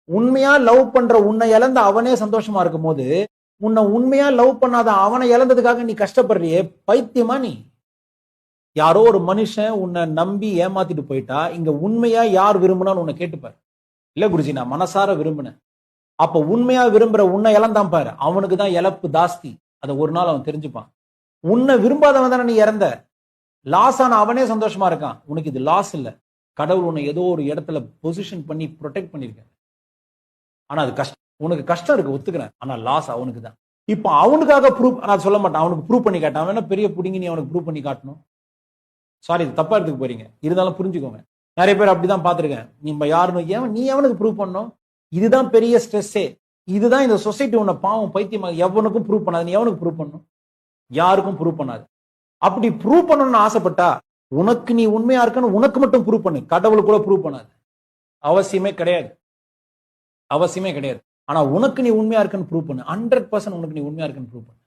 உண்மையா லவ் பண்ற உன்னை இழந்த அவனே சந்தோஷமா இருக்கும் போது உன்னை உண்மையா லவ் பண்ணாத அவனை இழந்ததுக்காக நீ கஷ்டப்படுறியே, பைத்தியமா நீ? யாரோ ஒரு மனுஷன் உன்னை நம்பி ஏமாத்திட்டு போயிட்டா இங்க உண்மையா யார் விரும்பினான்னு உன்னை கேட்டுப்பாரு. இல்ல குருஜி, நான் மனசார விரும்பினேன். அப்ப உண்மையா விரும்புற உன்னை இழந்தான் பாரு, அவனுக்கு தான் இழப்பு ஜாஸ்தி. அதை ஒரு நாள் அவன் தெரிஞ்சுப்பான். உன்னை விரும்பாதவன் தானே நீ இறந்த. லாஸ் ஆன அவனே சந்தோஷமா இருக்கான். உனக்கு இது லாஸ் இல்ல, கடவுள் உன்னை ஏதோ ஒரு இடத்துல பொசிஷன் பண்ணி ப்ரொடெக்ட் பண்ணிருக்க. ஆனா அது கஷ்டம், உனக்கு கஷ்டம் இருக்கு, ஒத்துக்கிறேன். ஆனா லாஸ் அவனுக்கு தான். இப்ப அவனுக்காக ப்ரூவ் நான் சொல்ல மாட்டேன், அவனுக்கு ப்ரூவ் பண்ணி காட்டான். அவன் பெரிய புடிங்கி நீ அவனுக்கு ப்ரூவ் பண்ணி காட்டணும்? சாரி, இது தப்பா எடுத்துக்க போறீங்க, இருந்தாலும் புரிஞ்சுக்கோங்க. நிறைய பேர் அப்படிதான் பாத்துருக்கேன். நீ யாருன்னு நீ அவனுக்கு ப்ரூவ் பண்ணும். இதுதான் பெரிய ஸ்ட்ரெஸ்ஸே. இதுதான் இந்த சொசைட்டி உன்னை பாவம் பைத்தியமா எவனுக்கும் ப்ரூவ் பண்ணாது. நீ எவனுக்கு ப்ரூவ் பண்ணும்? யாருக்கும் ப்ரூவ் பண்ணாது. அப்படி ப்ரூவ் பண்ணணும்னு ஆசைப்பட்டா உனக்கு நீ உண்மையா இருக்கன்னு உனக்கு மட்டும் ப்ரூவ் பண்ணு. கடவுளுக்கு கூட ப்ரூவ் பண்ணாது, அவசியமே கிடையாது, அவசியமே கிடையாது. ஆனா உனக்கு நீ உண்மையா இருக்குன்னு ப்ரூவ் பண்ணு. 100% உனக்கு நீ உண்மையா இருக்குன்னு ப்ரூவ் பண்ணு.